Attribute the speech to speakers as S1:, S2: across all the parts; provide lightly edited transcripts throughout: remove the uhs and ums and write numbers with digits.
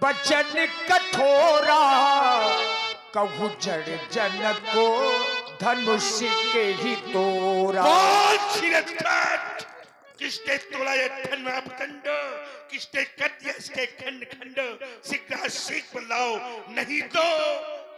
S1: बचन कठोरा कहू जड़ जन को धनुष के ही तोरा।
S2: किसने तोड़ा ये धर्मापतंड, किसने कर दिया इसके खंड खंड। सिक्का सीख बदलाओ नहीं तो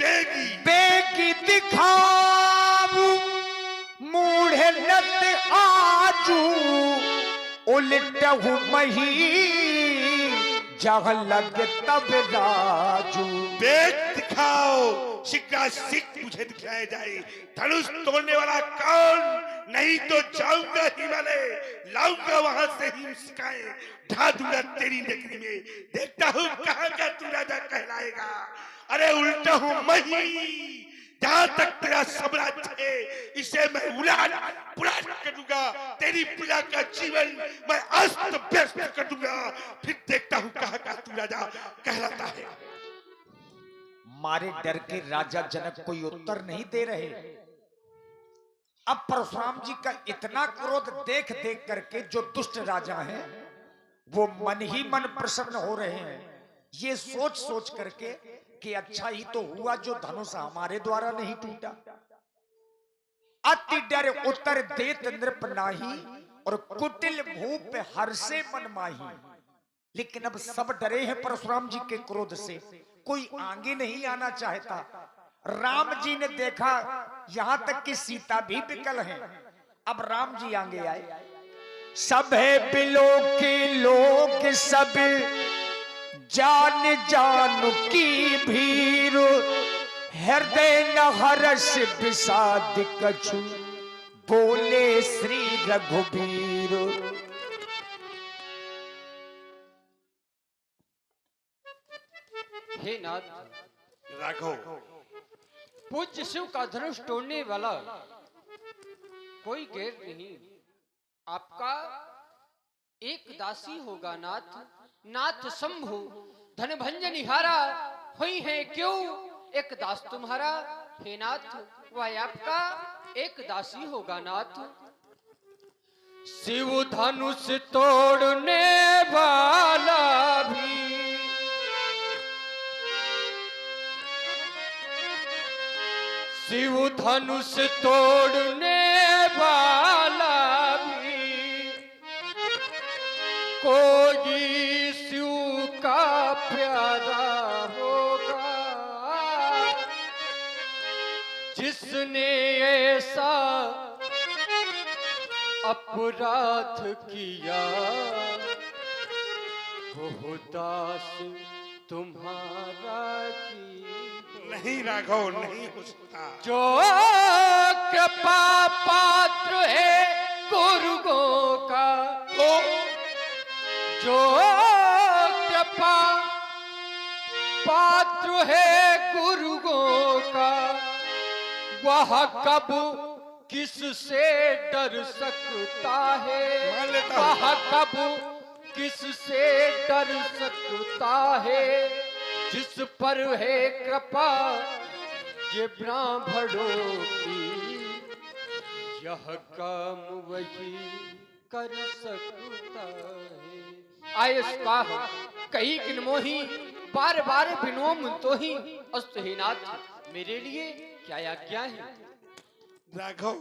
S2: बेगी
S1: बेगी दिखाऊ मूढ़े नत आजू उलटहु मही जहाँ लगे तब राजू।
S2: बेग दिखाओ सिक्का सीख मुझे दिखाया जाए। धनुष तोड़ने वाला कौन, नहीं तो जाऊंगा हिमालय, लाऊंगा वहां से ही सिखाए, ढा दूंगा तेरी नगरी में, देखता हूँ कहाँ का तू राजा कहलाएगा। अरे उल्टा हूँ मही, जहां तक तेरा सम्राज्य है इसे मैं उलाट पुलाट कर दूंगा, तेरी प्रजा का जीवन मैं अस्त व्यस्त कर दूंगा, फिर देखता हूँ कहाँ का तू राजा कहलाता है।
S1: मारे डर के राजा जनक कोई उत्तर नहीं दे रहे। अब परशुराम जी का इतना क्रोध देख देख करके जो दुष्ट राजा हैं वो मन ही मन प्रसन्न हो रहे हैं, ये सोच सोच करके कि अच्छा ही तो हुआ जो धनुष हमारे द्वारा नहीं टूटा। अति डर उत्तर देत नृप नाही और कुटिल भूप हर्षे मन माही। लेकिन अब सब डरे हैं परशुराम जी के क्रोध से, कोई आगे नहीं आना चाहता। राम जी ने देखा यहां तक कि सीता भी विकल है, अब राम जी आगे आए। सब है बिलो के लोग सब जान जान की भीर, हृदय न हर्ष विषाद कछु बोले श्री रघुबीर।
S3: हे नाथ
S2: राघव,
S3: पूज्य शिव का धनुष तोड़ने वाला कोई गैर नहीं, आपका एक दासी होगा नाथ। नाथ शंभु धन भंजन हारा हुई है क्यों एक दास तुम्हारा। हे नाथ वह आपका एक दासी होगा नाथ। शिव धनुष तोड़ने वाला भी शिव धनुष तोड़ने वाला भी कोई शिव का प्यारा होगा, जिसने ऐसा अपराध किया वो दास तुम्हारा की
S2: नहीं राघव नहीं हो सकता।
S3: जो कृपा पात्र है गुरुओं का, जो कृपा पात्र है गुरुओं का, वह कब किससे डर सकता है। वह कब किससे डर सकता है, जिस पर है कृपा ये ब्राह्मणों की, यह काम वही कर सकता है। आयुष्का कई किन मोही बार बार विनोम तो ही अस्तहीनाथ मेरे लिए क्या आज्ञा है।
S2: राघव,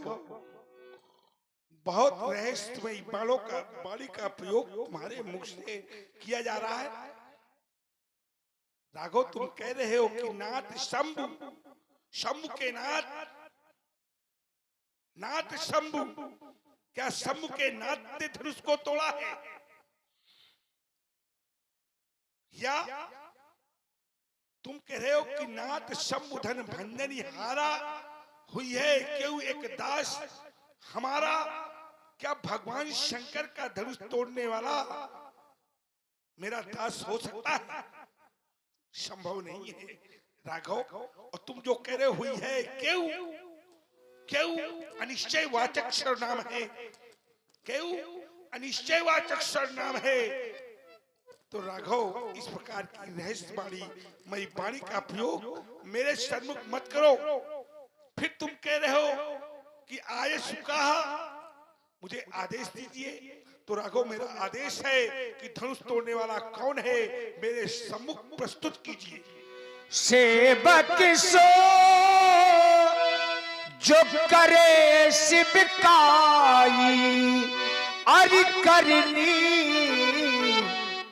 S2: बहुत रहस्यमयी बाणी का प्रयोग तुम्हारे मुख से किया जा रहा है। राघव, तुम कह रहे हो कि नाथ शंभु, शंभु के नाथ, नाथ शंभु, क्या शंभु के नाथ ने धनुष को तोड़ा है, या तुम कह रहे हो कि नाथ शंभु धन भंजनी हारा हुई है क्यों एक दास हमारा। क्या भगवान शंकर का धनुष तोड़ने वाला मेरा दास हो सकता है? संभव नहीं है राघव। और तुम जो कह रहे हुई है क्यों, क्यों अनिश्चय वाचक सर्वनाम है, क्यों अनिश्चय वाचक सर्वनाम है। तो राघव, इस प्रकार की रहस्यवाणी मई वाणी का प्रयोग मेरे सन्मुख मत करो। फिर तुम कह रहे हो कि आये सुकाहा, मुझे आदेश दीजिए। तो राघव मेरा आदेश है कि धनुष तोड़ने वाला कौन है मेरे सम्मुख प्रस्तुत कीजिए।
S1: सेवक सो जो करे शिवकाई अरि करनी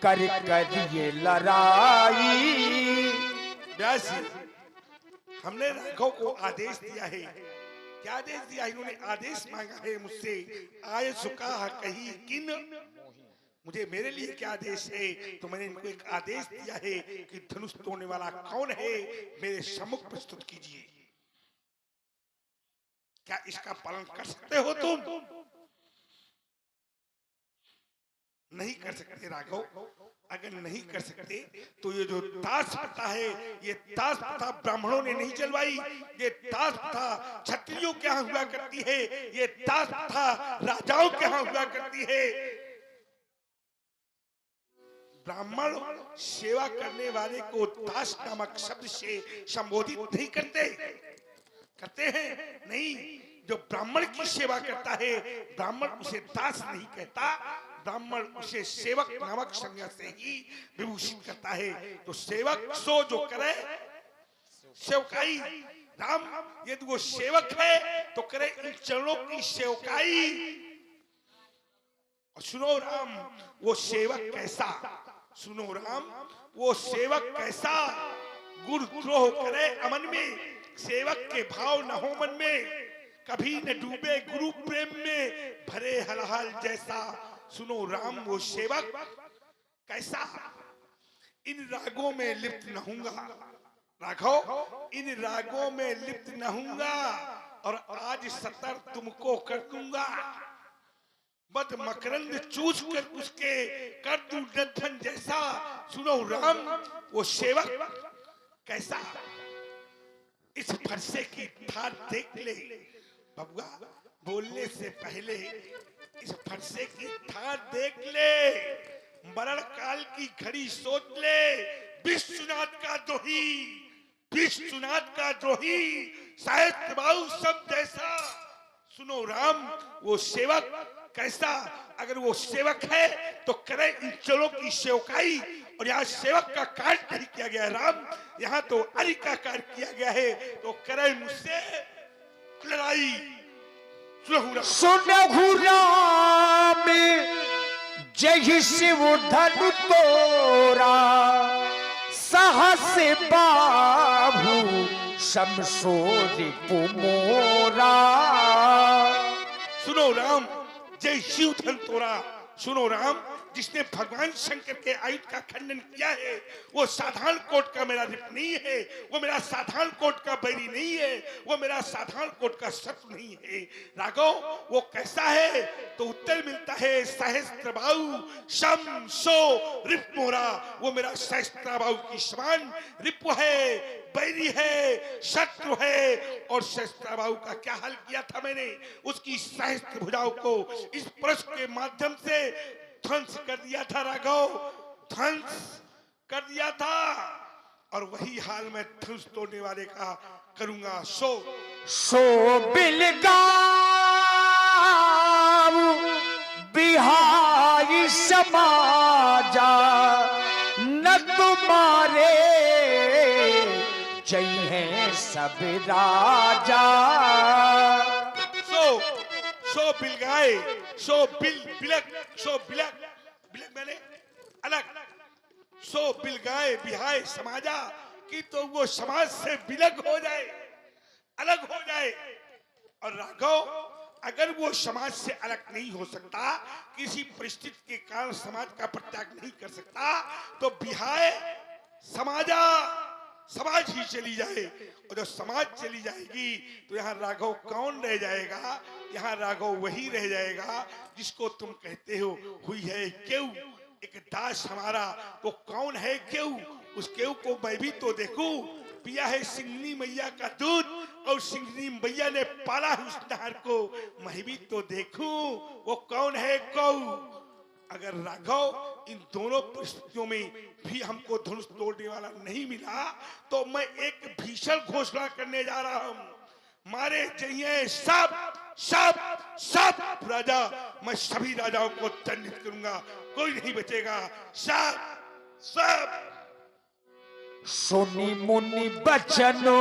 S1: कर करिए लड़ाई।
S2: व्यास जी, हमने राघव को आदेश दिया है। क्या आदेश दिया? इन्होंने आदेश मांगा है मुझसे, आय सुका कही किन, मुझे मेरे लिए क्या आदेश है? तो मैंने इनको एक आदेश दिया है कि धनुष तोड़ने वाला कौन है मेरे सम्मुख प्रस्तुत कीजिए। क्या इसका पालन कर सकते हो तुम? नहीं कर सकते राघव। अगर नहीं कर सकते तो ये जो दास प्रथा है, ये दास प्रथा ब्राह्मणों ने नहीं चलवाई, ये दास प्रथा क्षत्रियों के यहाँ हुआ करती है, ये दास प्रथा राजाओं के यहाँ हुआ करती है। ब्राह्मण सेवा करने वाले को दास नामक शब्द से संबोधित नहीं करते हैं? नहीं, जो ब्राह्मण की सेवा करता है ब्राह्मण उसे दास नहीं कहता, ब्राह्मण उसे सेवक नामक संज्ञा से ही विभूषित करता है। तो सेवक सो जो करे सेवकाई। राम यदि वो सेवक है तो करे इन चरणों की सेवकाई। और सुनो राम, वो सेवक कैसा? सुनो राम, वो सेवक कैसा? गुरुद्रोह करे अमन में, सेवक के भाव न हो मन में, कभी न डूबे गुरु प्रेम में, भरे हलहल जैसा। सुनो राम, वो सेवक कैसा? इन रागों में लिप्त न हूंगा राघव, इन रागों में लिप्त न हूंगा, और आज सतर तुमको कर दूंगा। बद मकरंद चूस कर उसके कर दूं नथन जैसा। सुनो राम, वो सेवक कैसा? इस फरसे की थार देख ले बबुआ, बोलने से पहले इस फरसे की थार देख ले, मरण काल की घड़ी सोच ले। विश्वनाथ का द्रोही, विश्वनाथ का द्रोही, साहित्य बाबू सब जैसा। सुनो राम, वो सेवक कैसा? अगर वो सेवक है तो करे इन चलों की सेवकाई। और यहाँ सेवक का कार्य नहीं किया गया राम, यहाँ तो अरि का कार्य किया गया है। तो करे मुझसे लड़ाई।
S1: सुनहु राम जय शिव धनु तोरा, सहस बाहु शमशोर पुमोरा।
S2: सुनो राम, जय शिव धन तोरा। सुनो राम, जिसने भगवान शंकर के आयुध का खंडन किया है वो साधारण कोट का मेरा रिप नहीं है, वो मेरा साधारण कोट का बैरी नहीं है, वो मेरा साधारण कोट का शत्रु नहीं है। राघव वो कैसा है? तो उत्तर मिलता है सहस्त्रबाहु शम सो रिप मोरा। वो मेरा सहस्त्रबाहु की समान रिपु है, बैरी है, शत्रु है। और सहस्त्रबाहु का क्या हाल किया था मैंने? उसकी सहस्त्र भुजाओं को इस परश के माध्यम से ध्वंस कर दिया था राघव, ध्वंस कर दिया था। और वही हाल मैं धनुष तोड़ने वाले का करूंगा। सो
S1: बिलगाऊ बिहारी समाजा, न तुम्हारे जय है सब राजा।
S2: सो बिलगाए, सो बिलक, सो बिलक, बिलक मैंने अलग। सो बिलगाए बिहाय समाजा, कि तो वो समाज से बिलक हो जाए, अलग हो जाए। और राघव अगर वो समाज से अलग नहीं हो सकता, किसी परिस्थिति के कारण समाज का परित्याग नहीं कर सकता, तो बिहाय समाजा, समाज ही चली जाए। और जब समाज चली जाएगी तो यहाँ राघव कौन रह जाएगा? यहाँ राघव वही रह जाएगा जिसको तुम कहते हो हुई है केऊ, एक दास हमारा। तो कौन है केऊ? उस केऊ को मैं भी तो देखूं। पिया है सिंगनी मैया का दूध और सिंगनी मैया ने पाला है उस नहर को, मैं भी तो देखूं वो कौन है कऊ। अगर राघव इन दोनों परिस्थितियों में भी हमको धनुष तोड़ने वाला नहीं मिला तो मैं एक भीषण घोषणा करने जा रहा हूं। मारे चाहिए सब सब सब राजा, मैं सभी राजाओं को दंडित करूंगा, कोई नहीं बचेगा, सब सब।
S1: सुनी मुनि बचनो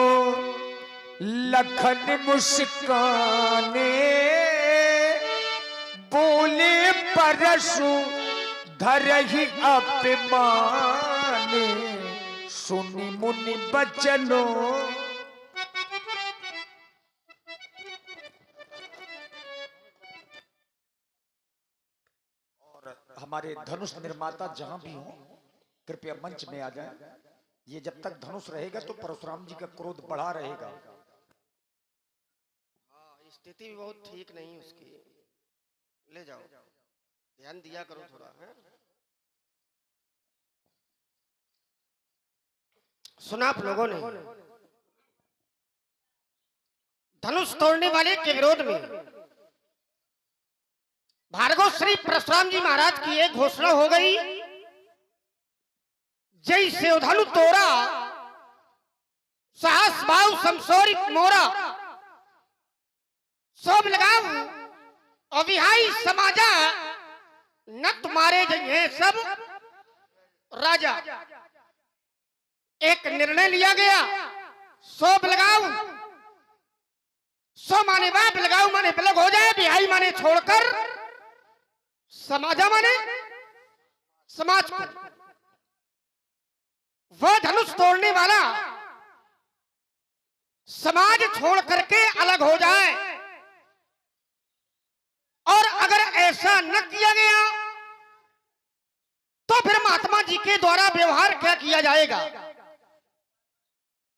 S1: लखन मुस्काने, बोले परशु धरहि अपमाने। सुनी मुनि बचनो, हमारे धनुष निर्माता जहां भी हो कृपया मंच में आ जाए। ये जब तक धनुष रहेगा तो परशुराम जी का क्रोध बढ़ा रहेगा।
S4: हाँ, स्थिति भी बहुत ठीक नहीं उसकी, ले जाओ, ध्यान दिया करो थोड़ा है? सुना आप लोगों ने धनुष तोड़ने वाले के विरोध में भार्गव श्री परशुराम जी महाराज की एक घोषणा हो गई, जैसे धनु तोड़ा साहस भाव समसोरित मोरा, सब लगाऊ अविहाई समाजा, न तुम्हारे जइए सब राजा। एक निर्णय लिया गया, सब लगाऊ, सो माने बाप, लगाऊ माने पलग हो जाए, बिहाई माने छोड़कर समाजा माने समाज को। वह धनुष तोड़ने वाला समाज छोड़ करके अलग हो जाए, और अगर ऐसा न किया गया तो फिर महात्मा जी के द्वारा व्यवहार क्या किया जाएगा?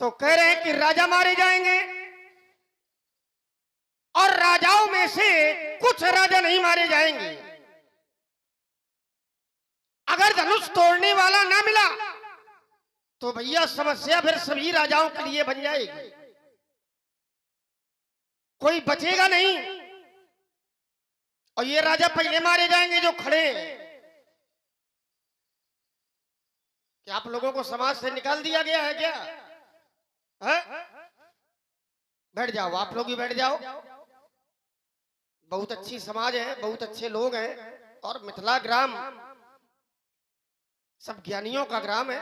S4: तो कह रहे हैं कि राजा मारे जाएंगे, और राजाओं में से कुछ राजा नहीं मारे जाएंगे। अगर धनुष तोड़ने वाला ना मिला तो भैया समस्या फिर सभी राजाओं के लिए बन जाएगी, कोई बचेगा नहीं। और ये राजा पहले मारे जाएंगे जो खड़े हैं। क्या आप लोगों को समाज से निकाल दिया गया है क्या? है? बैठ जाओ, आप लोग भी बैठ जाओ। बहुत अच्छी समाज है, बहुत अच्छे लोग हैं, और मिथिला ग्राम सब ज्ञानियों का ग्राम है,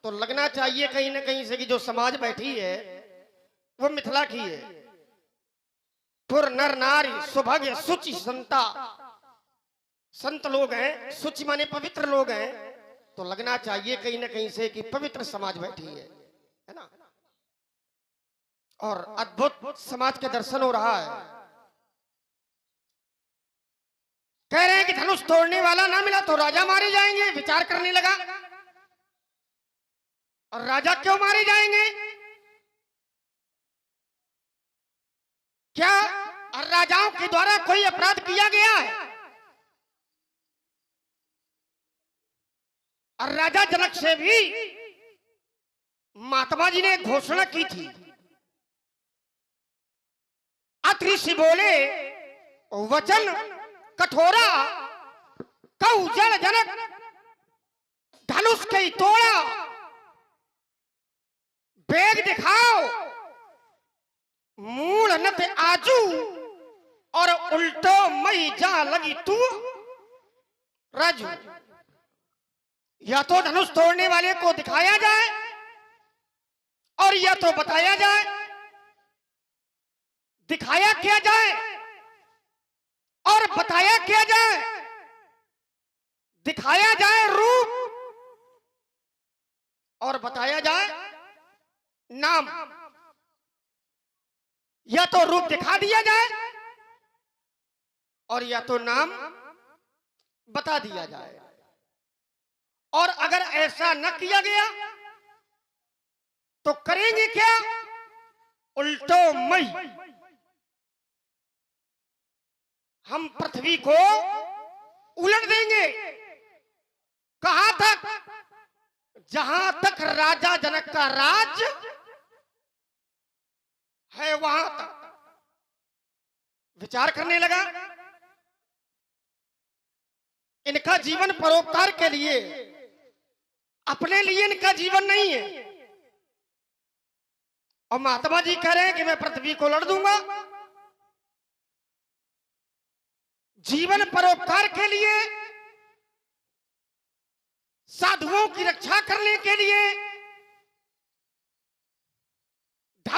S4: तो लगना चाहिए कहीं ना कहीं से कि जो समाज बैठी है वो मिथिला की है। पुर नर नारी सुभग सुचि संता, संत लोग हैं, सुचि माने पवित्र लोग हैं, तो लगना चाहिए कहीं ना कहीं से कि पवित्र समाज बैठी है ना। और अद्भुत समाज के दर्शन हो रहा है। कह रहे हैं कि धनुष तोड़ने वाला ना मिला तो राजा मारे जाएंगे। विचार करने लगा, और राजा क्यों मारे जाएंगे? क्या राजाओं के द्वारा कोई अपराध किया गया है? और राजा जनक से भी महात्मा जी ने घोषणा की थी। अत ऋषि बोले वचन कठोरा, कऊ जड़ जनक धनुष के तोड़ा। वेग दिखाओ मूल नत आजू, और उल्टो मई जा लगी तू राजू। या तो धनुष तोड़ने वाले को दिखाया जाए, और या तो बताया जाए। दिखाया किया जाए और बताया किया जाए। दिखाया जाए रूप, और बताया जाए नाम। या तो रूप दिखा दिया जाए, और या तो नाम बता दिया जाए। और अगर ऐसा न किया गया तो करेंगे क्या? उल्टो मई, हम पृथ्वी को उलट देंगे। कहां तक? जहां तक राजा जनक का राज है वहां तक। विचार करने लगा, इनका जीवन परोपकार के लिए, अपने लिए इनका जीवन नहीं है। और महात्मा जी कह रहे हैं कि मैं पृथ्वी को लड़ दूंगा। जीवन परोपकार के लिए, साधुओं की रक्षा करने के लिए